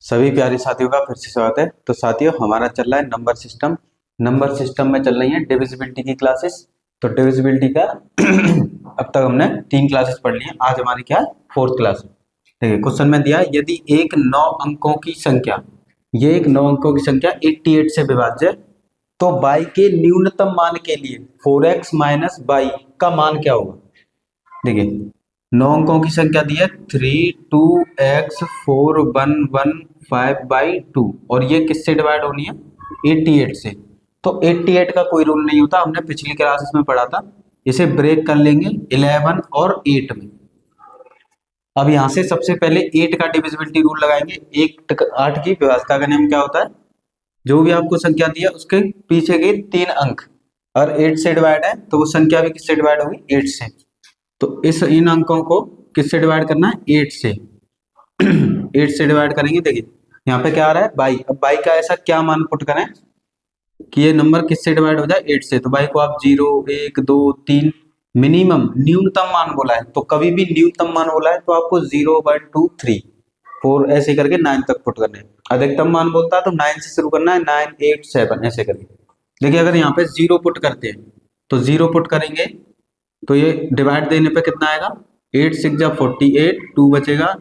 सभी प्यारे साथियों का फिर से स्वागत है। तो साथियों, हमारा चल रहा है नंबर सिस्टम में चल रही है डिविजिबिलिटी की क्लासेस। तो डिविजिबिलिटी का अब तक हमने 3 क्लासेस पढ़ ली हैं। आज हमारी क्या है, 4th क्लास है। देखिए क्वेश्चन में दिया है, यदि एक 9 अंकों की संख्या, ये एक 9 अंकों की संख्या 88 से विभाज्य है, तो y के न्यूनतम मान के लिए 4x माइनस y का मान क्या होगा। देखिए 9 अंकों की संख्या दी है 32x411 5/2 और ये किससे डिवाइड होनी है, 88 से। तो 88 का कोई रूल नहीं होता, हमने पिछली क्लासेस में पढ़ा था। इसे ब्रेक कर लेंगे 11 और 8 में। अब यहां से सबसे पहले 8 का डिविजिबिलिटी रूल लगाएंगे। 8 की व्यवस्था का नियम क्या होता है, जो भी आपको संख्या दी है उसके पीछे के 3 अंक और 8 से डिवाइड है, तो वो संख्या भी किससे डिवाइड होगी, 8 से। तो इन अंकों को किससे डिवाइड करना है, 8 से। 8 से डिवाइड करेंगे। देखिए यहाँ पे क्या आ रहा है, बाई। अब बाई का ऐसा क्या मान पुट करें कि ये नंबर किससे डिवाइड हो जाए, 8 से। तो बाई को आप 0 1 2 3 मिनिमम न्यूनतम मान बोला है, तो कभी भी न्यूनतम मान बोला है तो आपको 0 1 2 3 4 ऐसे करके 9 तक पुट करने हैं। अधिकतम मान बोलता है तो 9 से शुरू करना है, 9 8 7 ऐसे करके। देखिए अगर यहाँ पे 0 पुट करते हैं तो 0 पुट करेंगे तो ये डिवाइड देने पे कितना आएगा, 8 6 जा 48, 2 बचेगा,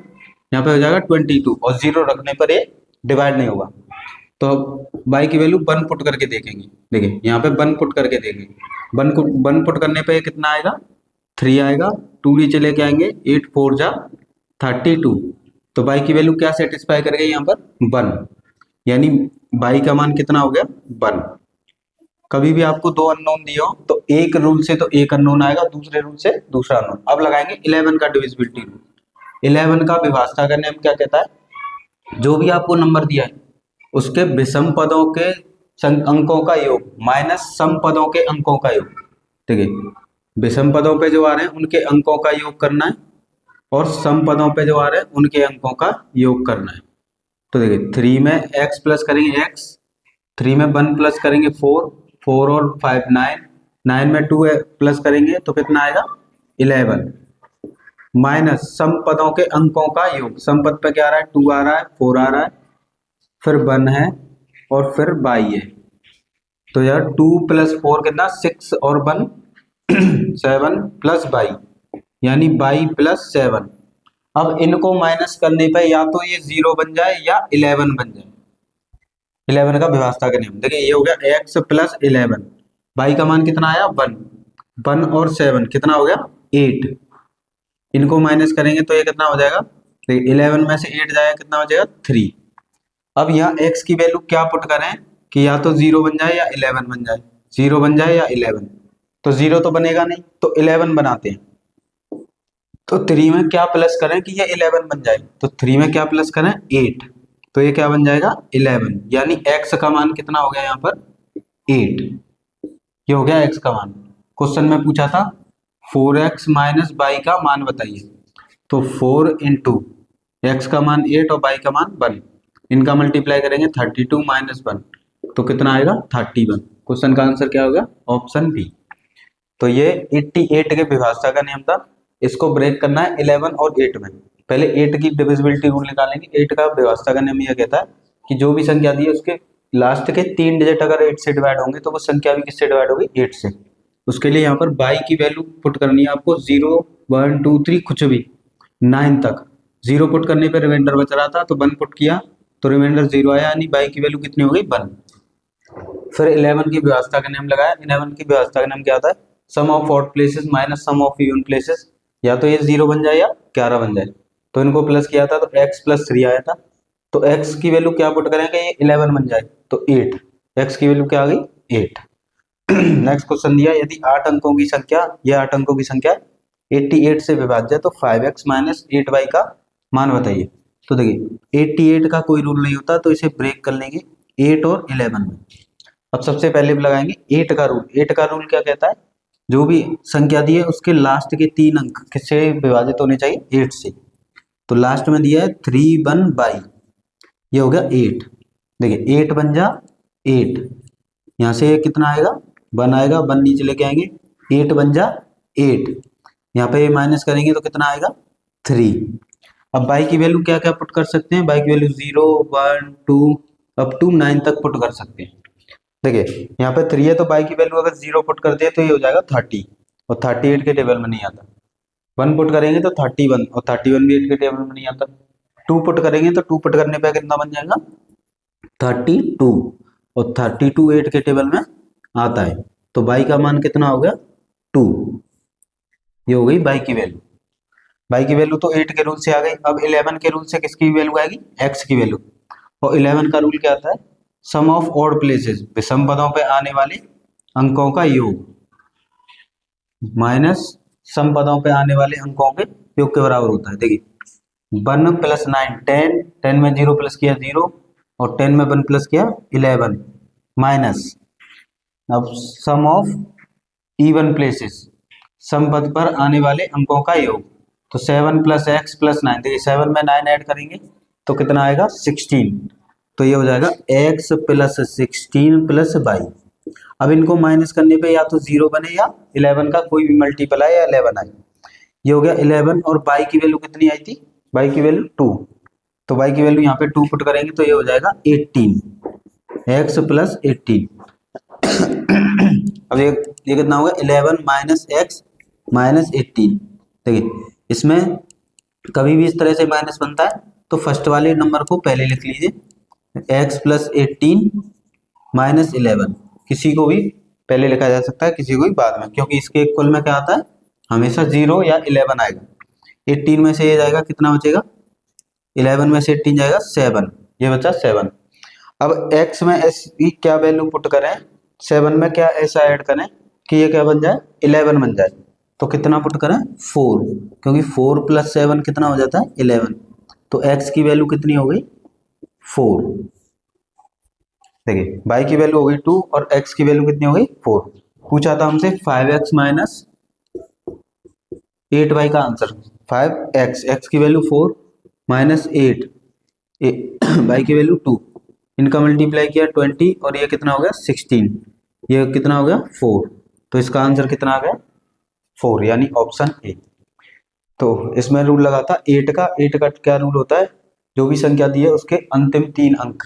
यहाँ पे हो जाएगा 22 और 0 रखने पर ये डिवाइड नहीं होगा। तो बाई की वैल्यू 1 पुट करके देखेंगे। देखिए यहाँ पे 1 पुट करके देखेंगे, 1 पुट करने पे कितना आएगा, 3 आएगा। 2 नीचे लेके आएंगे, 8 4 जा 32। तो बाई की वैल्यू क्या सेटिस्फाई कर गई यहाँ पर, 1। यानी बाई का मान कितना हो गया, 1। कभी भी आपको 2 अननोन दिए हो तो एक रूल से तो एक अननोन आएगा, दूसरे रूल से दूसरा अननोन। अब लगाएंगे 11 का डिविजिबिलिटी रूल। 11 का विभाज्यता का नियम क्या कहता है, जो भी आपको नंबर दिया है उसके विषम पदों के अंकों का योग माइनस सम पदों के अंकों का योग। देखिए विषम पदों पे जो आ रहे हैं उनके अंकों का योग करना है और सम पदों पे जो आ रहे हैं उनके अंकों का योग करना है। तो देखिए 3 में x प्लस करेंगे x, 3 में 1 प्लस करेंगे 4, 4 और 5 9, 9 में 2 प्लस करेंगे तो कितना आएगा 11 माइनस सम पदों के अंकों का योग। सम पद पे क्या आ रहा है, 2 आ रहा है, 4 आ रहा है, फिर 1 है और फिर y है। तो यार 2 प्लस 4 कितना, 6 और 1 7 प्लस y यानी y प्लस 7। अब इनको माइनस करने पे या तो ये 0 बन जाए या 11 बन जाए। 11 का विभाज्यता का नियम। देखिए ये हो गया x प्लस 11, y का मान कितना आया 1, 1 और 7 कितना हो गया 8। इनको माइनस करेंगे तो ये कितना हो जाएगा, देखिए 11 में से 8 जाएगा कितना हो जाएगा 3। अब यहाँ x की वैल्यू क्या पुट करें कि या तो 0 बन जाए या 11 बन जाए, 0 बन जाए या 11। तो 0 तो बनेगा नहीं, तो 11 बनाते हैं। तो 3 में क्या प्लस करें कि ये 11 बन जाए, तो 3 में क्या प्लस करें 8, तो ये क्या बन जाएगा 11। यानी x का मान कितना हो गया यहाँ पर 8। ये हो गया x का मान। क्वेश्चन में पूछा था 4x माइनस y का मान बताइए। तो 4 इंटू एक्स का मान 8 और y का मान 1, इनका मल्टीप्लाई करेंगे 32 माइनस 1 तो कितना आएगा 31। क्वेश्चन का आंसर क्या होगा, ऑप्शन बी। तो ये 88 के विभाज्यता का नियम था। इसको ब्रेक करना है 11 और 8 में। पहले 8 की डिविजिबिलिटी रूल निकालेंगे। 8 का विभाज्यता का नियम यह कहता है कि जो भी संख्या दी है उसके लास्ट के 3 डिजिट अगर 8 से डिवाइड होंगे तो वो संख्या भी किससे डिवाइड होगी, 8 से। उसके लिए यहाँ पर y की वैल्यू पुट करनी है आपको, 0 1 2 3 कुछ भी 9 तक। 0 पुट करने पर रिमाइंडर बच रहा था तो 1 पुट किया तो रिमाइंडर 0 आया, यानी y की वैल्यू कितनी हो गई 1। फिर 11 की व्यवस्था का नियम लगाया। 11 की व्यवस्था का नियम क्या होता है, sum of odd places minus sum of even places. या तो ये 0 बन जाए या 11 बन जाए। तो इनको प्लस किया था तो x प्लस 3 आया था। तो x की वैल्यू क्या पुट करेंगे, ये 11 बन जाए तो 8, x की वैल्यू क्या आ गई 8। नेक्स्ट क्वेश्चन दिया, यदि 8 अंकों की संख्या, यह 8 अंकों की संख्या 88 से विभाज्य है तो 5x माइनस 8y का मान बताइए। तो देखिए 88 का कोई रूल नहीं होता, तो इसे ब्रेक कर लेंगे 8 और 11 में। अब सबसे पहले लगाएंगे 8 का रूल। 8 का रूल क्या कहता है, जो भी संख्या दी है उसके लास्ट के 3 अंक किससे विभाजित होने चाहिए, 8 से। तो लास्ट में दिया है 3 1 बाई, ये हो गया 8। देखिए 8 बन जा 8, यहाँ से कितना आएगा 1 आएगा, 1 नीचे लेके आएंगे, 8 बन जा 8, यहाँ पे माइनस करेंगे तो कितना आएगा 3। अब बाई की वैल्यू क्या क्या पुट कर सकते हैं, बाई की वैल्यू 0 1 2 अप टू 9 तक पुट कर सकते हैं। देखिए यहाँ पे 3 है तो बाई की वैल्यू अगर 0 पुट कर दिए तो ये हो जाएगा 30 और 38 के टेबल में नहीं आता। 1 पुट करेंगे तो 31 और 31 भी 8 के टेबल में नहीं आता। 2 पुट करेंगे तो 2 पुट करने पे कितना बन जाएगा 32 और 32 8 के टेबल में आता है। तो बाई का मान कितना हो गया 2। ये हो गई बाई की वैल्यू। बाई की वैल्यू तो 8 के रूल से आ गई। अब 11 के रूल से किसकी वैल्यू आएगी, एक्स की वैल्यू। और 11 का रूल क्या आता है, सम ऑफ ऑड प्लेसेस, विषम पदों पे आने वाले अंकों का योग माइनस सम पदों पे आने वाले अंकों के योग के बराबर होता है। देखिए 1 प्लस 9 10, 10 में 0 प्लस किया 0 और 10 में 1 प्लस किया 11 माइनस अब सम ऑफ इवन प्लेसेस, सम पद पर आने वाले अंकों का योग। तो 7 प्लस एक्स प्लस 9, देखिए 7 में 9 ऐड करेंगे तो कितना आएगा 16। तो ये हो जाएगा x प्लस 16 प्लस बाई। अब इनको माइनस करने पे या तो 0 बने या 11 का कोई भी मल्टीपल आए या 11 आए। ये हो गया 11 और बाई की वैल्यू कितनी आई थी, बाई की वैल्यू 2। तो बाई की वैल्यू यहाँ पे 2 पुट करेंगे तो ये हो जाएगा 18 x प्लस 18। अब ये कितना होगा 11 माइनस एक्स माइनस 18। देखिए इसमें कभी भी इस तरह से माइनस बनता है तो फर्स्ट वाले नंबर को पहले लिख लीजिए, x प्लस 18 माइनस 11। किसी को भी पहले लिखा जा सकता है, किसी को भी बाद में, क्योंकि इसके इक्वल में क्या आता है हमेशा 0 या 11 आएगा। 18 में से ये जाएगा कितना बचेगा, 11 में से 18 जाएगा 7, ये बचा 7। अब x में s की क्या वैल्यू पुट करें, 7 में क्या ऐसा ऐड करें कि ये क्या बन जाए 11 बन जाए। तो कितना पुट करें 4, क्योंकि 4 प्लस 7 कितना हो जाता है 11। तो x की वैल्यू कितनी हो गई 4। देखिए y की वैल्यू हो गई 2 और x की वैल्यू कितनी हो गई 4। पूछा था हमसे 5x माइनस 8y का आंसर 5x, x की वैल्यू 4 माइनस 8 y की वैल्यू 2, इनका मल्टीप्लाई किया 20 और ये कितना हो गया 16, ये कितना हो गया 4। तो इसका आंसर कितना आ गया 4, यानी ऑप्शन ए। तो इसमें रूल लगा था 8 का क्या रूल होता है, जो भी संख्या दी है उसके अंतिम 3 अंक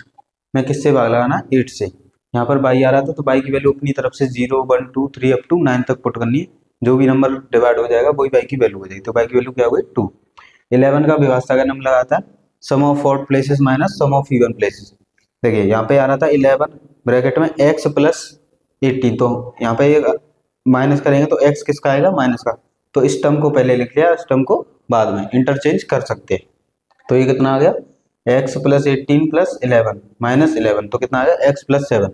में किससे भाग लगाना 8 से। यहाँ पर बाई आ रहा था तो बाई की वैल्यू अपनी तरफ से 0 1 2 3 अप टू 9 तक पुट करनी है। जो भी नंबर डिवाइड हो जाएगा वही बाई की वैल्यू हो जाएगी। तो बाई की वैल्यू क्या हो गई 2। 11 का विभाज्यता का नाम लगा था sum of odd places minus sum of even places. देखिए यहाँ पे आ रहा था 11 ब्रैकेट में x प्लस 18, तो यहाँ पे माइनस करेंगे तो x किसका आएगा माइनस का। तो इस टर्म को पहले लिख लिया, इस टर्म को बाद में इंटरचेंज कर सकते हैं। तो ये कितना आ गया x प्लस 18 प्लस 11 माइनस 11, तो कितना आ गया x प्लस 7।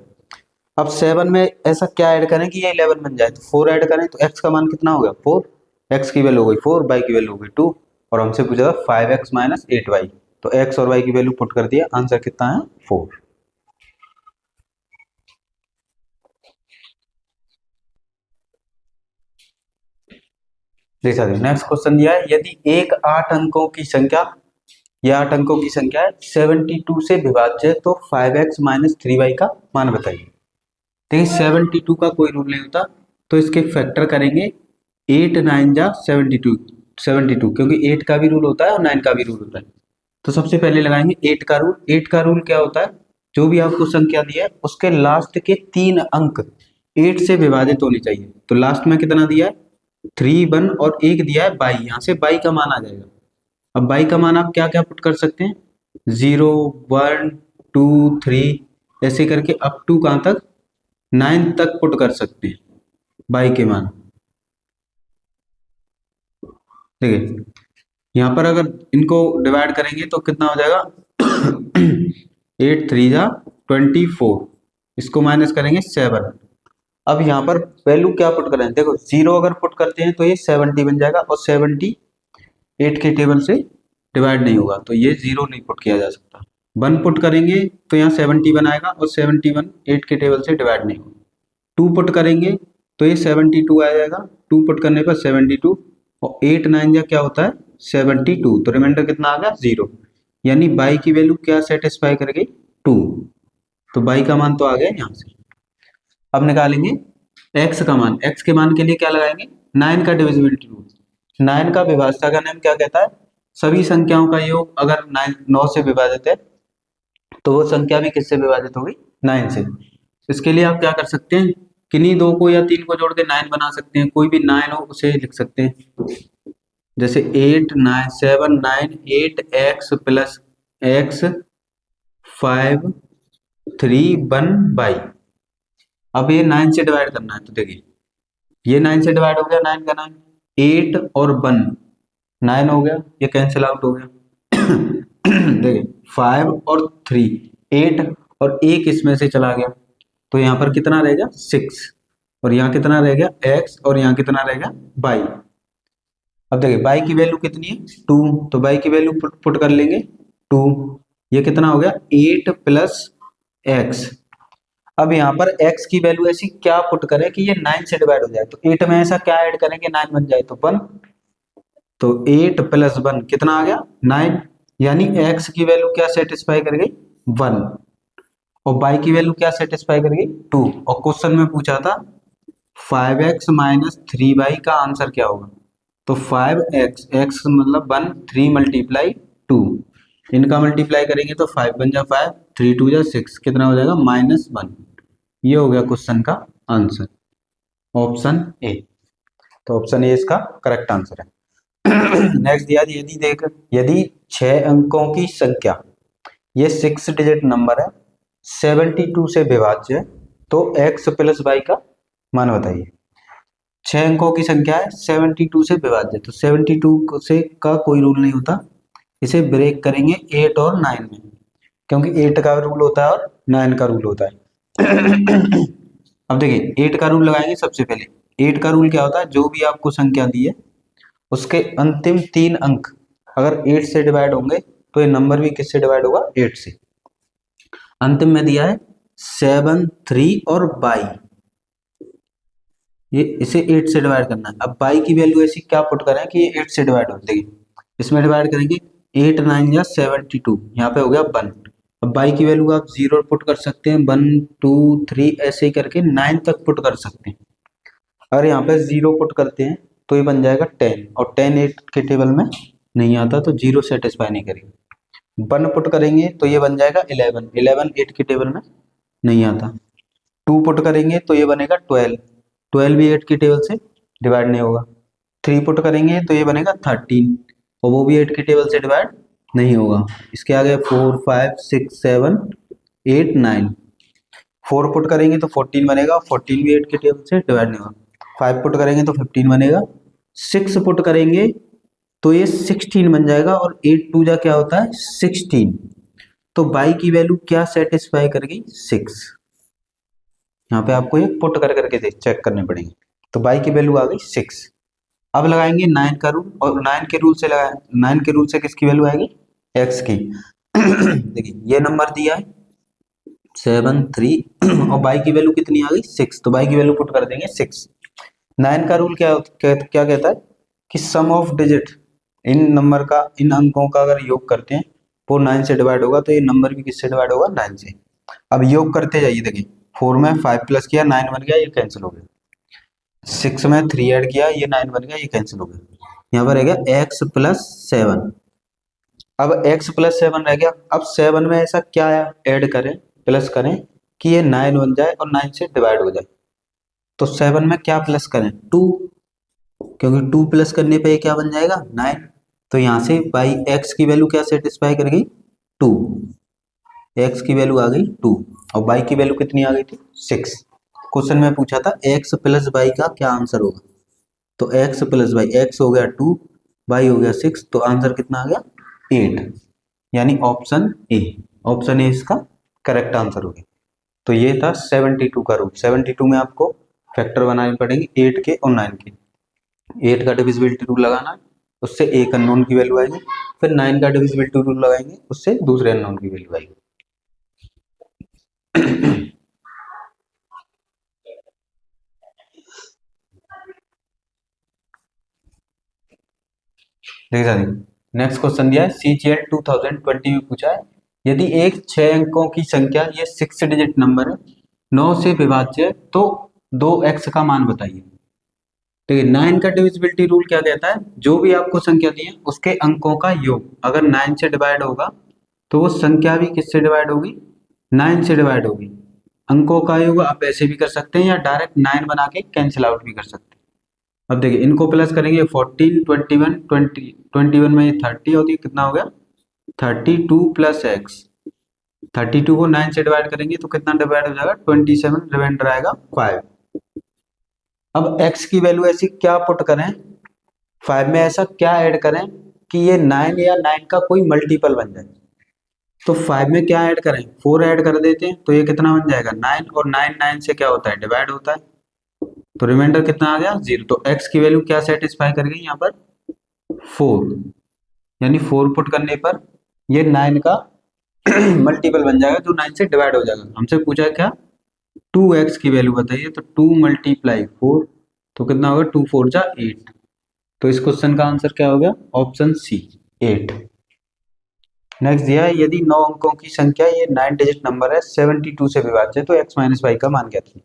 अब 7 में ऐसा क्या ऐड करें कि ये 11 बन जाए, तो 4 ऐड करें तो x का मान कितना हो गया 4, x की वैल्यू हो गई 4, y की वैल्यू हो गई 2 और हमसे पूछा था 5x माइनस 8y। तो x और y की वैल्यू पुट कर दिया, आंसर कितना है 4। देखा नेक्स्ट क्वेश्चन दिया है, यदि एक 8 अंकों की संख्या या 8 अंकों की संख्या है 72 से विभाज्य है तो 5x माइनस 3y का मान बताइए। देखिए 72 का कोई रूल नहीं होता, तो इसके फैक्टर करेंगे 8 9 जा 72 क्योंकि 8 का भी रूल होता है और 9 का भी रूल होता है। तो सबसे पहले लगाएंगे 8 का रूल। 8 का रूल क्या होता है, जो भी आपको संख्या दी है उसके लास्ट के 3 अंक 8 से विभाजित होने चाहिए। तो लास्ट में कितना दिया है 3 1 और 1 दिया है बाई, यहाँ से बाई का मान आ जाएगा। अब बाई का मान आप क्या क्या पुट कर सकते हैं 0 1 2 3 ऐसे करके अप टू कहाँ तक 9 तक पुट कर सकते हैं बाई के मान। देखिए यहाँ पर अगर इनको डिवाइड करेंगे तो कितना हो जाएगा 8 3 जा 24, इसको माइनस करेंगे 7। अब यहाँ पर वैल्यू क्या पुट करें, देखो 0 अगर पुट करते हैं तो ये 70 बन जाएगा और 70 8 के टेबल से डिवाइड नहीं होगा, तो ये 0 नहीं पुट किया जा सकता। 1 पुट करेंगे तो यहाँ 71 आएगा और 71 8 के टेबल से डिवाइड नहीं होगा। 2 पुट करेंगे तो ये 72 आ जाएगा, 2 पुट करने पर 72 और 8 9 या क्या होता है 72, तो रिमाइंडर कितना आ गया 0, यानी बाई की वैल्यू क्या सेटिस्फाई कर गई 2। तो बाई का मान तो आ गया यहाँ से। अब निकालेंगे x का मान। x के मान के लिए क्या लगाएंगे 9 का डिविजिबिलिटी रूल। 9 का विभाज्यता का नियम क्या कहता है सभी संख्याओं का योग अगर 9 से विभाजित है तो वो संख्या भी किससे विभाजित होगी, 9 से। इसके लिए आप क्या कर सकते हैं, किन्हीं दो को या तीन को जोड़ के 9 बना सकते हैं, कोई भी 9 हो उसे लिख सकते हैं। जैसे 8 9 7 9 8 x प्लस x 5 3 1 बाई। अब ये 9 से डिवाइड करना है, तो देखिए ये 9 से डिवाइड हो गया, 9 का 9, 8 और 1 9 हो गया, ये कैंसिल आउट हो गया। देखिए 5 और 3 8 और एक इसमें से चला गया, तो यहाँ पर कितना रहेगा 6, और यहाँ कितना रहेगा x, और यहाँ कितना रहेगा बाई। अब देखिए बाई की वैल्यू कितनी है 2, तो बाई की वैल्यू पुट कर लेंगे 2, ये कितना हो गया 8 प्लस एक्स। अब यहाँ पर x की वैल्यू ऐसी क्या पुट करें कि ये 9 से डिवाइड हो जाए, तो 8 में ऐसा क्या ऐड करेंगे 9 बन जाए तो 1, तो 8 प्लस 1 कितना आ गया 9, यानी x की वैल्यू क्या सेटिस्फाई कर गई 1, और y की वैल्यू क्या सेटिस्फाई कर गई 2। और क्वेश्चन में पूछा था 5x माइनस 3y का आंसर क्या होगा, तो 5x, x मतलब 1, 3 मल्टीप्लाई 2, इनका मल्टीप्लाई करेंगे तो 5 बन जा 5, 3 2 जा 6, कितना हो जाएगा -1। ये हो गया क्वेश्चन का आंसर, ऑप्शन ए। तो ऑप्शन ए इसका करेक्ट आंसर है। नेक्स्ट दिया, यदि 6 अंकों की संख्या, ये 6 डिजिट नंबर है, 72 से विभाज्य है, तो x प्लस वाई का मान बताइए। 6 अंकों की संख्या है, 72 से विभाज्य, तो 72 से का कोई रूल नहीं होता, इसे ब्रेक करेंगे 8 और 9 में, क्योंकि 8 का रूल होता है और 9 का रूल होता है। अब देखिए 8 का रूल लगाएंगे सबसे पहले। 8 का रूल क्या होता है, जो भी आपको संख्या दी है उसके अंतिम 3 अंक अगर 8 से डिवाइड होंगे तो ये नंबर भी किससे डिवाइड होगा 8 से। अंतिम में दिया है 7 3 और बाई, ये इसे 8 से डिवाइड करना है। अब बाई की वैल्यू ऐसी क्या पुट करें कि ये 8 से डिवाइड हो, देखिए इसमें डिवाइड करेंगे 8 9 या 72, यहाँ पे हो गया 1। अब बाई की वैल्यू आप 0 पुट कर सकते हैं, 1 2 3 ऐसे ही करके 9 तक पुट कर सकते हैं। अगर यहाँ पे 0 पुट करते हैं तो ये बन जाएगा 10, और 10 8 के टेबल में नहीं आता, तो 0 सेटिस्फाई नहीं करेगा। 1 पुट करेंगे तो ये बन जाएगा 11, 11 8 के टेबल में नहीं आता। 2 पुट करेंगे तो ये बनेगा 12, 12 भी 8 की टेबल से डिवाइड नहीं होगा। 3 पुट करेंगे तो ये बनेगा 13, और वो भी 8 की टेबल से डिवाइड नहीं होगा। इसके आगे 4 5 6 7 8 9, 4 पुट करेंगे तो 14 बनेगा, 14 भी 8 की टेबल से डिवाइड नहीं होगा। 5 पुट करेंगे तो 15 बनेगा, 6 पुट करेंगे तो ये 16 बन जाएगा, और 8 2 जा क्या होता है 16, तो बाई की वैल्यू क्या सेटिस्फाई कर गई 6। यहाँ पे आपको ये पुट कर करके चेक करने पड़ेंगे, तो बाई की वैल्यू आ गई 6। अब लगाएंगे 9 का रूल, और 9 के रूल से लगाए, 9 के रूल से किसकी वैल्यू आएगी x की। देखिए ये नंबर दिया है 7 3 और बाई की वैल्यू कितनी आ गई 6, तो बाई की वैल्यू पुट कर देंगे 6। 9 का रूल क्या कहता है कि सम ऑफ डिजिट, इन नंबर का, इन अंकों का अगर योग करते हैं वो 9 से डिवाइड होगा, तो ये नंबर भी किससे डिवाइड होगा 9 से। अब योग करते जाइए, देखिए 4 में 5 प्लस किया 9 बन गया, ये कैंसिल हो गया। 6 में 3 ऐड किया, ये 9 बन गया, ये कैंसिल हो गया। यहाँ पर रहेगा x प्लस 7। अब x प्लस 7 रह गया। अब 7 में ऐसा क्या ऐड करें, प्लस करें कि ये 9 बन जाए और 9 से डिवाइड हो जाए, तो 7 में क्या प्लस करें 2, क्योंकि 2 प्लस करने पे ये क्या बन जाएगा 9, तो यहाँ से बाई x की वैल्यू क्या सेटिस्फाई कर गई 2, x की वैल्यू आ गई 2, और बाई की वैल्यू कितनी आ गई थी 6। क्वेश्चन में पूछा था x प्लस बाई का क्या आंसर होगा, तो x प्लस बाई, x हो गया 2, बाई हो गया 6, तो आंसर कितना आ गया 8, यानी ऑप्शन ए। ऑप्शन ए इसका करेक्ट आंसर हो गया। तो ये था 72 का रूल। 72 में आपको फैक्टर बनाने पड़ेंगे 8 के और 9 के। 8 का डिविजिबिलिटी रूल लगाना, उससे एक अननोन की वैल्यू आएगी, फिर 9 का डिविजिबिलिटी रूल लगाएंगे, उससे दूसरे अननोन की वैल्यू आएगी। नेक्स्ट क्वेश्चन दिया है CGL 2020 में पूछा है, यदि एक 6 अंकों की संख्या, ये 6 डिजिट नंबर है, 9 से विभाज्य है, तो 2x का मान बताइए। देखिए 9 का डिविजिबिलिटी रूल क्या कहता है, जो भी आपको संख्या दी है उसके अंकों का योग अगर 9 से डिवाइड होगा तो वो संख्या भी किससे डिवाइड होगी, 9 से डिवाइड होगी। अंकों का योग आप ऐसे भी कर सकते हैं या डायरेक्ट 9 बना के कैंसिल आउट भी कर सकते हैं। अब देखिए इनको प्लस करेंगे 14 21 20 21 में ये 30 होती है, कितना हो गया 32 प्लस एक्स। 32 को 9 से डिवाइड करेंगे तो कितना डिवाइड हो जाएगा 27, रिमाइंडर आएगा 5। अब x की वैल्यू ऐसी क्या पुट करें 5 में, ऐसा क्या ऐड करें कि ये 9 या 9 का कोई मल्टीपल बन जाए। तो 5 में क्या ऐड करें, 4 ऐड कर देते हैं तो ये कितना बन जाएगा 9, और 9 9 से क्या होता है डिवाइड होता है, तो रिमाइंडर कितना आ गया 0। तो x की वैल्यू क्या सेटिस्फाई कर गई यहाँ पर 4, यानी 4 पुट करने पर ये 9 का मल्टीपल बन जाएगा जो 9 से डिवाइड हो जाएगा। हमसे पूछा क्या 2x की वैल्यू बताइए, तो 2 मल्टीप्लाई 4 तो कितना होगा 2 4 जा 8। तो इस क्वेश्चन का आंसर क्या हो गया ऑप्शन सी 8। नेक्स्ट दिया है यदि 9 अंकों की संख्या ये 9 डिजिट नंबर है 72 से विभाज्य है तो x माइनस वाई का मान क्या था।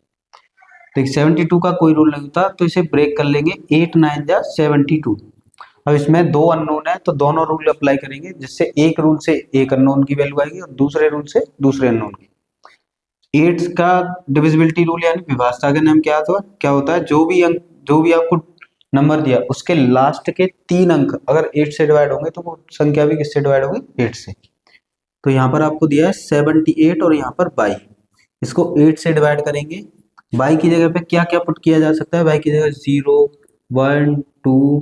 देखिए 72 का कोई रूल नहीं होता तो इसे ब्रेक कर लेंगे 8 9 जा 72। अब इसमें दो अननोन है तो दोनों रूल अप्लाई करेंगे, जिससे एक रूल से एक अननोन की वैल्यू आएगी और दूसरे रूल से दूसरे अननोन की। 8 का डिविजिबिलिटी रूल यानी विभाज्यता का नियम क्या होता है, जो भी आपको नंबर दिया उसके लास्ट के 3 अंक अगर 8 से डिवाइड होंगे तो वो संख्या भी किससे डिवाइड होगी 8 से। तो यहाँ पर आपको दिया है 78 और यहाँ पर 22, इसको 8 से डिवाइड करेंगे। बाई की जगह पे क्या क्या पुट किया जा सकता है, बाई की जगह 0 1 2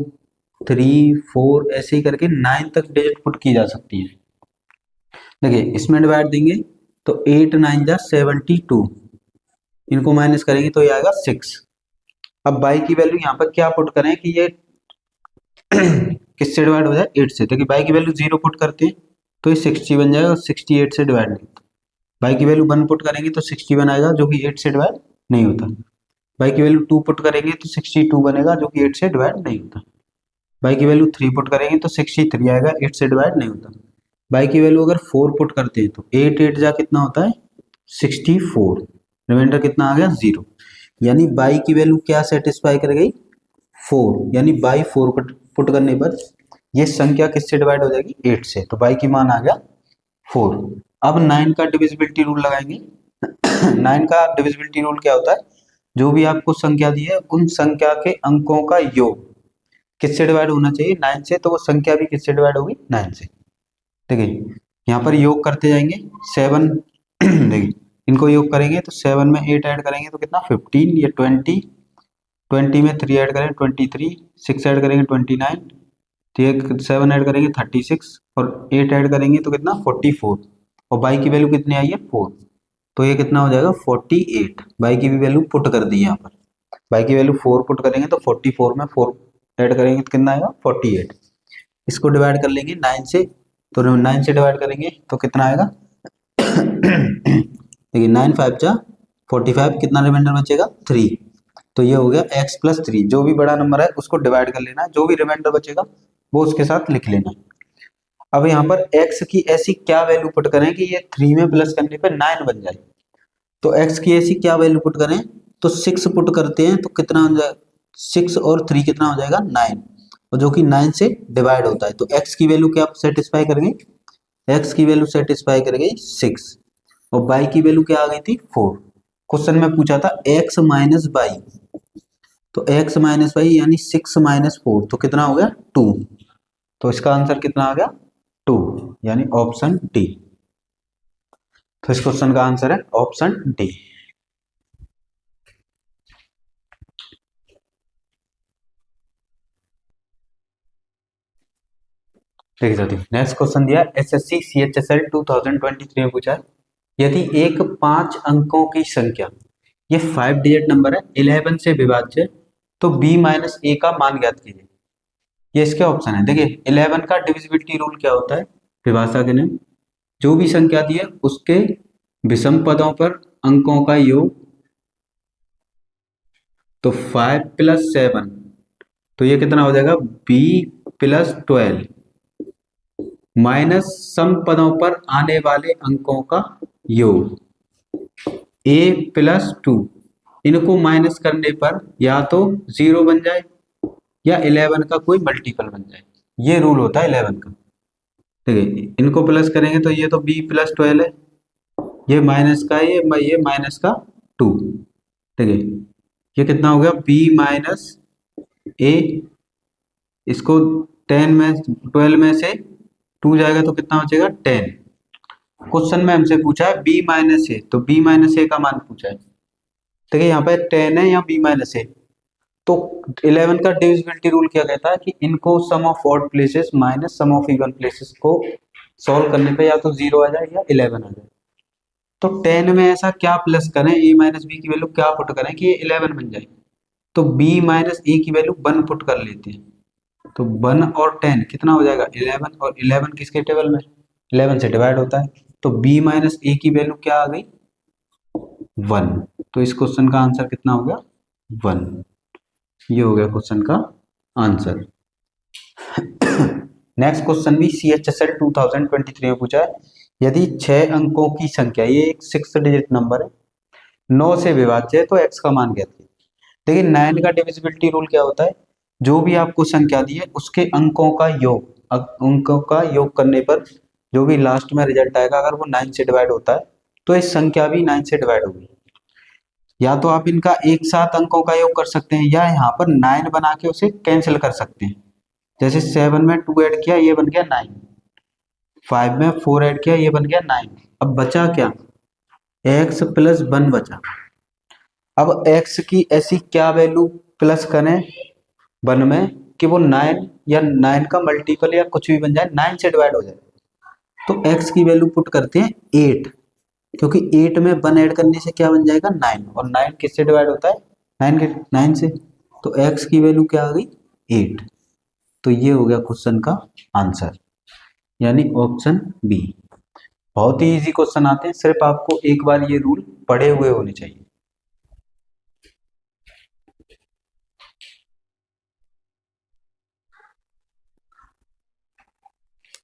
3 4 ऐसे ही करके 9 तक डिजिट पुट की जा सकती है। देखिए इसमें डिवाइड देंगे तो 8 9 जा 72, इनको माइनस करेंगे तो ये आएगा 6। अब बाई की वैल्यू यहाँ पर क्या पुट करें कि ये किससे डिवाइड हो जाए 8 से। देखिए बाई की वैल्यू 0 पुट करते हैं तो ये 60 बन जाएगा और 68 से डिवाइड नहीं होता। बाई की वैल्यू 1 पुट करेंगे तो 61 आएगा जो कि 8 से डिवाइड नहीं होता। बाई की वैल्यू 2 पुट करेंगे तो 62 बनेगा जो कि 8 से डिवाइड नहीं होता। बाई की वैल्यू 3 पुट करेंगे तो 63 आएगा, 8 से डिवाइड नहीं होता। बाई की वैल्यू अगर 4 पुट करते हैं तो 8 8 जा कितना होता है 64, रिमाइंडर कितना आ गया 0। यानी बाई की वैल्यू क्या सेटिस्फाई कर गई 4, यानी बाई 4 पुट करने पर ये संख्या किससे डिवाइड हो जाएगी 8 से, तो बाई की मान आ गया 4। अब 9 का डिविजिबिलिटी रूल लगाएंगे। 9 का डिविजिबिलिटी रूल क्या होता है, जो भी आपको संख्या दी है उन संख्या के अंकों का योग किससे डिवाइड होना चाहिए 9 से, तो वो संख्या भी किससे डिवाइड होगी 9 से। देखिए यहाँ पर योग करते जाएंगे 7 देखिए इनको योग करेंगे तो 7 में 8 ऐड करेंगे तो कितना 15, ये 20, 20 में 3 ऐड करेंगे 23, 6 ऐड करेंगे 29, तो ये 7 ऐड करेंगे 36 और 8 ऐड करेंगे तो कितना 44, और बाई की वैल्यू कितनी आई है 4, तो ये कितना हो जाएगा 48। बाई की भी वैल्यू पुट कर दी यहाँ पर, बाई की वैल्यू 4 पुट करेंगे तो 44 में 4 ऐड करेंगे तो कितना आएगा 48। इसको डिवाइड कर लेंगे 9 से, तो 9 से डिवाइड करेंगे तो कितना आएगा देखिए 9 5 जा 45, कितना रिमाइंडर बचेगा 3, तो ये हो गया x प्लस 3। जो भी बड़ा नंबर है उसको डिवाइड कर लेना है, जो भी रिमाइंडर बचेगा वो उसके साथ लिख लेना। अब यहाँ पर x की ऐसी क्या वैल्यू पुट करें कि ये 3 में प्लस करने पर 9 बन जाए। तो x की ऐसी क्या वैल्यू पुट करें, तो 6 पुट करते हैं तो कितना हो जाएगा 6 और 3 कितना हो जाएगा 9, और जो कि 9 से डिवाइड होता है। तो x की वैल्यू क्या सेटिस्फाई कर गई, x की वैल्यू सेटिस्फाई कर गई 6, और बाई की वैल्यू क्या आ गई थी 4। क्वेश्चन में पूछा था x माइनस बाई, तो x माइनस बाई यानी 6 माइनस 4 तो कितना हो गया 2, तो इसका आंसर कितना आ गया 2, यानी ऑप्शन डी। तो इस क्वेश्चन का आंसर है ऑप्शन डी। देखिए साथियों नेक्स्ट क्वेश्चन दिया एसएससी सीएचएसएल 2023 में पूछा है यदि एक 5 अंकों की संख्या ये 5 डिजिट नंबर है 11 से विभाज्य है तो b माइनस ए का मान ज्ञात कीजिए। ये इसके ऑप्शन है। देखिए 11 का डिविजिबिलिटी रूल क्या होता है, विभाज्यता के नियम, जो भी संख्या दी है उसके विषम पदों पर अंकों का योग, तो 5 प्लस 7 तो ये कितना हो जाएगा b प्लस 12 माइनस सम पदों पर आने वाले अंकों का योग a प्लस 2, इनको माइनस करने पर या तो 0 बन जाए या 11 का कोई मल्टीपल बन जाए, ये रूल होता है 11 का। ठीक है, इनको प्लस करेंगे तो ये तो b प्लस 12 है, ये माइनस का है, ये माइनस का 2। ठीक है, ये कितना हो गया b माइनस ए, इसको 10 में 12 में से 2 जाएगा तो कितना बचेगा 10। क्वेश्चन में हमसे पूछा है b माइनस ए, तो b माइनस ए का मान पूछा है। ठीक है, यहाँ पे 10 है या b माइनस ए, तो 11 का डिविजिबिलिटी रूल क्या कहता है कि इनको sum of odd places minus sum of even places को सॉल्व करने पे या तो 0 आ जाए या 11 आ जाए। तो 10 में ऐसा क्या प्लस करें, a माइनस बी की वैल्यू क्या पुट करें कि ये 11 बन जाए, तो b माइनस ए की वैल्यू 1 पुट कर लेते हैं, तो 1 और 10 कितना हो जाएगा 11, और 11 किसके टेबल में 11 से डिवाइड होता है, तो b माइनस ए की वैल्यू क्या आ गई 1। तो इस क्वेश्चन का आंसर कितना हो गया 1, ये हो गया क्वेश्चन का आंसर। नेक्स्ट क्वेश्चन भी CHSL 2023 में पूछा है, यदि 6 अंकों की संख्या, ये एक 6 डिजिट नंबर है, 9 से विभाज्य है तो x का मान ज्ञात कीजिए। देखिए 9 का डिविजिबिलिटी रूल क्या होता है, जो भी आपको संख्या दी है उसके अंकों का योग, अंकों का योग करने पर जो भी लास्ट में रिजल्ट आएगा, अगर वो 9 से डिवाइड होता है तो इस संख्या भी 9 से डिवाइड होगी। या तो आप इनका एक साथ अंकों का योग कर सकते हैं, या यहाँ पर 9 बना के उसे कैंसिल कर सकते हैं। जैसे 7 में 2 ऐड किया, ये बन गया 9, 5 में 4 ऐड किया, ये बन गया 9। अब बचा क्या, x प्लस 1 बचा। अब x की ऐसी क्या वैल्यू प्लस करें 1 में कि वो 9 या 9 का मल्टीपल या कुछ भी बन जाए, 9 से डिवाइड हो जाए। तो x की वैल्यू पुट करते हैं 8, क्योंकि 8 में 1 ऐड करने से क्या बन जाएगा 9, और 9 किससे डिवाइड होता है 9 से, तो x की वैल्यू क्या आ गई 8। तो ये हो गया क्वेश्चन का आंसर, यानी ऑप्शन बी। बहुत ही इजी क्वेश्चन आते हैं, सिर्फ आपको एक बार ये रूल पढ़े हुए होने चाहिए।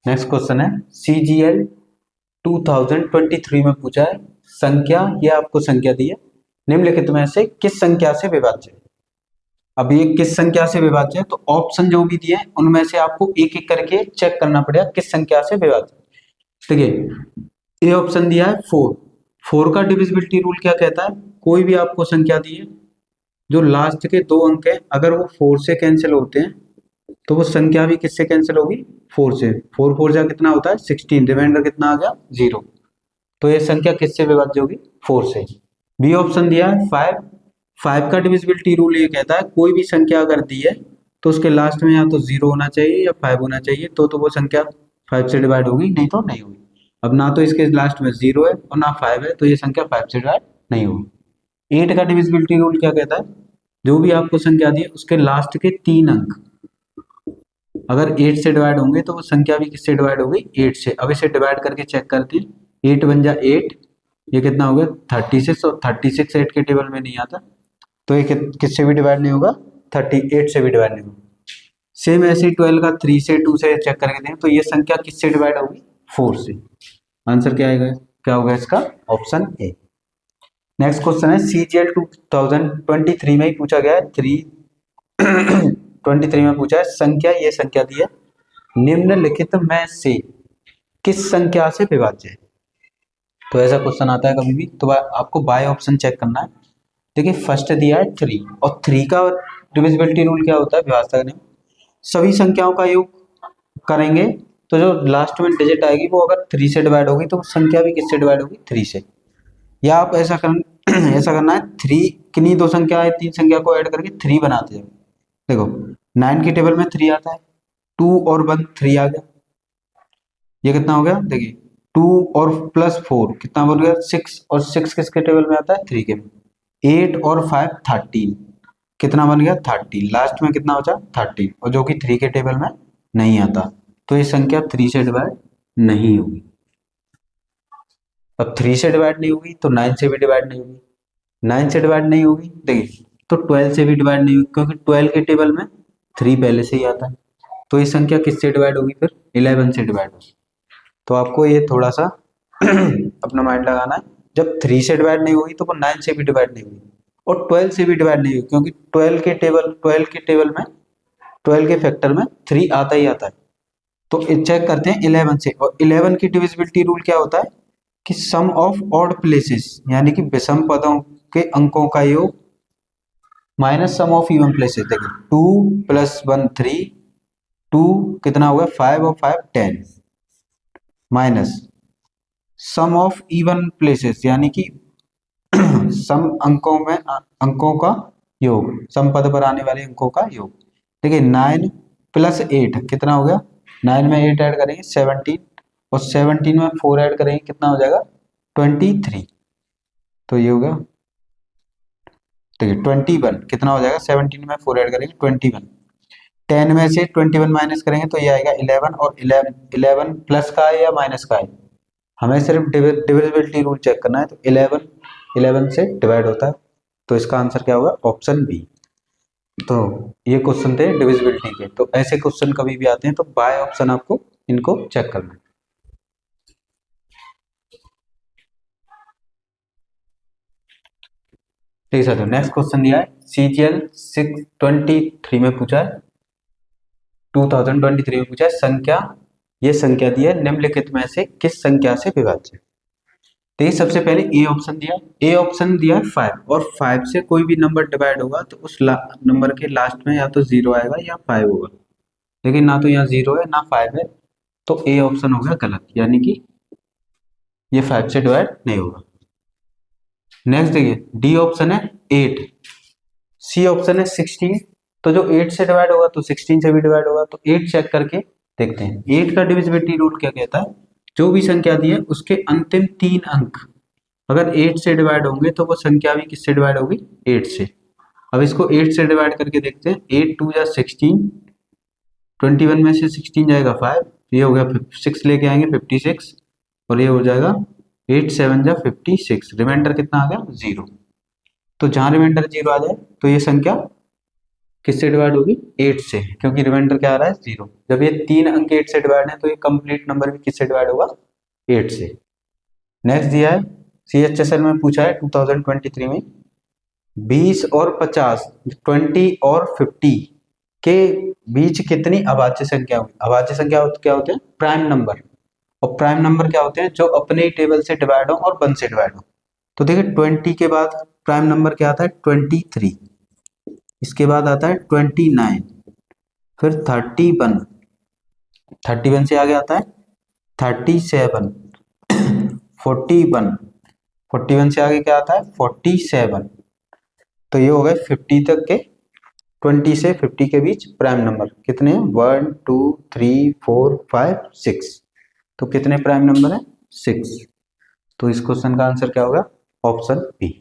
नेक्स्ट क्वेश्चन है CGL 2023 में पूछा है, संख्या, ये आपको संख्या दी है, निम्नलिखित में से किस संख्या से विभाज्य है। अब ये किस संख्या से विभाज्य है, तो ऑप्शन जो भी दिए हैं उनमें से आपको एक एक करके चेक करना पड़ेगा किस संख्या से विभाज्य। ठीक है, ये ऑप्शन दिया है 4, 4 का डिविजिबिलिटी रूल क्या कहता है, कोई भी आपको संख्या दी है जो लास्ट के 2 अंक है, अगर वो 4 से कैंसिल होते हैं तो वो संख्या भी किससे कैंसिल होगी 4 से, 4 4 जा कितना होता है 16, रिमाइंडर कितना आ गया 0। तो ये संख्या किससे विभाज्य होगी 4 से। बी ऑप्शन दिया है 5, 5 का डिविजिबिलिटी रूल ये कहता है कोई भी संख्या अगर दी है तो उसके लास्ट में या तो 0 होना चाहिए या 5 होना चाहिए, तो वो संख्या 5 से डिवाइड होगी, नहीं तो नहीं होगी। अब ना तो इसके लास्ट में 0 है और ना 5 है, तो ये संख्या 5 से डिवाइड नहीं होगी। 8 का डिविजिबिलिटी रूल क्या कहता है, जो भी आपको संख्या दी है उसके लास्ट के 3 अंक अगर 8 से डिवाइड होंगे तो वो संख्या भी किससे डिवाइड होगी 8 से। अब इसे डिवाइड करके चेक करते हैं, 8 बन जा 8, ये कितना हो गया 36, और 36 8 के टेबल में नहीं आता, तो ये किससे भी डिवाइड नहीं होगा 38 से भी डिवाइड नहीं होगा। सेम ऐसे ही 12 का 3 से 2 से चेक करके दें, तो ये संख्या किससे डिवाइड होगी 4 से। आंसर क्या आएगा, क्या होगा इसका ऑप्शन ए। नेक्स्ट क्वेश्चन है CGL 2023 में ही पूछा गया है, 23 में पूछा है, संख्या, ये संख्या दी है, निम्नलिखित में से किस संख्या से विभाज्य है। तो ऐसा क्वेश्चन आता है कभी भी तो आपको बाय ऑप्शन चेक करना है। देखिए फर्स्ट दिया है 3, और 3 का डिविजिबिलिटी रूल क्या होता है विभाज्यता करने में, सभी संख्याओं का योग करेंगे तो जो लास्ट में डिजिट आएगी वो अगर 3 से डिवाइड होगी तो संख्या भी किससे डिवाइड होगी 3 से। या आप ऐसा करना है 3 किन्हीं 2 संख्या है, 3 संख्या को ऐड करके 3 बनाते जाओ। देखो 9 के टेबल में 3 आता है, 2 और 1 3 आ गया, ये कितना हो गया देखिए 2 और प्लस 4 कितना बन गया 6, और 6 किसके टेबल में आता है 3 के। 8 और 5 13, कितना बन गया 30, लास्ट में कितना बचा 30, और जो कि 3 के टेबल में नहीं आता, तो ये संख्या 3 से डिवाइड नहीं होगी। अब 3 से डिवाइड नहीं होगी तो 9 से भी डिवाइड नहीं होगी, 9 से डिवाइड नहीं होगी देखिए तो 12 से भी डिवाइड नहीं होगी, क्योंकि 12 के टेबल में 3 पहले से ही आता है, तो ये संख्या किससे डिवाइड होगी फिर 11 से डिवाइड होगी। तो आपको ये थोड़ा सा अपना माइंड लगाना है, जब 3 से डिवाइड नहीं होगी तो वो 9 से भी डिवाइड नहीं होगी और 12 से भी डिवाइड नहीं होगी, क्योंकि 12 के टेबल में 12 के फैक्टर में 3 आता ही आता है। तो चेक करते हैं 11 से, और 11 की डिविजिबिलिटी रूल क्या होता है कि सम ऑफ ऑड प्लेसेस यानी कि विषम पदों के अंकों का योग minus sum of even places. देखिए 2 + 1 3, 2 कितना हो गया 5 और 5 10, minus sum of even places यानी कि सम अंकों में अंकों का योग, सम पद पर आने वाले अंकों का योग। देखिए 9 + 8 कितना हो गया, 9 में 8 ऐड करेंगे 17, और 17 में 4 ऐड करेंगे कितना हो जाएगा 23। तो ये हो गया, देखिए 21 कितना हो जाएगा, 17 में 4 ऐड करेंगे 21। 10 में से 21 माइनस करेंगे तो ये आएगा 11, और 11 प्लस का है या माइनस का है, हमें सिर्फ डिविजिबिलिटी रूल चेक करना है। तो 11 से डिवाइड होता है, तो इसका आंसर क्या होगा ऑप्शन बी। तो ये क्वेश्चन थे डिविजिबिलिटी के। तो ऐसे क्वेश्चन कभी भी आते हैं तो बाय ऑप्शन आपको इनको चेक करना है। ठीक है, नेक्स्ट क्वेश्चन दिया है CGL 623 में पूछा है, 2023 में पूछा है संख्या, ये संख्या दी है निम्नलिखित में से किस संख्या से विभाज्य। देखिए सबसे पहले ए ऑप्शन दिया, ए ऑप्शन दिया है 5, और 5 से कोई भी नंबर डिवाइड होगा तो उस नंबर के लास्ट में या तो 0 आएगा या 5 होगा, लेकिन ना तो यहाँ 0 है ना 5 है, तो ए ऑप्शन हो गया गलत, यानी कि ये 5 से डिवाइड नहीं होगा। नेक्स्ट देखिए डी ऑप्शन है 8, सी ऑप्शन है 16, तो जो 8 से डिवाइड होगा तो 16 से भी डिवाइड होगा, तो 8 चेक करके देखते हैं। 8 का डिविजिबिलिटी रूल क्या कहता है, जो भी संख्या दी है उसके अंतिम 3 अंक अगर 8 से डिवाइड होंगे तो वो संख्या भी किससे डिवाइड होगी 8 से। अब इसको 8 से डिवाइड करके देखते हैं, 8 2 जा 16, 21 में से 16 जाएगा 5, ये हो गया 6 लेके आएंगे 56, और ये हो जाएगा 8 7 जा 56, रिमाइंडर कितना आ गया 0। तो जहां रिमाइंडर 0 आ जाए तो ये संख्या किससे डिवाइड होगी 8 से, क्योंकि रिमाइंडर क्या आ रहा है 0। जब ये 3 अंक 8 से डिवाइड है तो ये कंप्लीट नंबर भी किससे डिवाइड होगा 8 से। नेक्स्ट दिया है CHSL में पूछा है 2023 में 20 और 50, 20 और 50 के बीच कितनी अभाज्य संख्या होगी। अभाज्य संख्या क्या होते हैं प्राइम नंबर, और प्राइम नंबर क्या होते हैं जो अपने ही टेबल से डिवाइड हो और 1 से डिवाइड हो। तो देखिए 20 के बाद प्राइम नंबर क्या आता है 23, इसके बाद आता है 29, फिर 31, 31 से आगे आता है 37, 41, 41 से आगे क्या आता है 47, तो ये हो गए 50 तक के, 20 से 50 के बीच प्राइम नंबर कितने हैं 1 2 3 4 5 6, तो कितने प्राइम नंबर है 6। तो इस क्वेश्चन का आंसर क्या होगा ऑप्शन बी।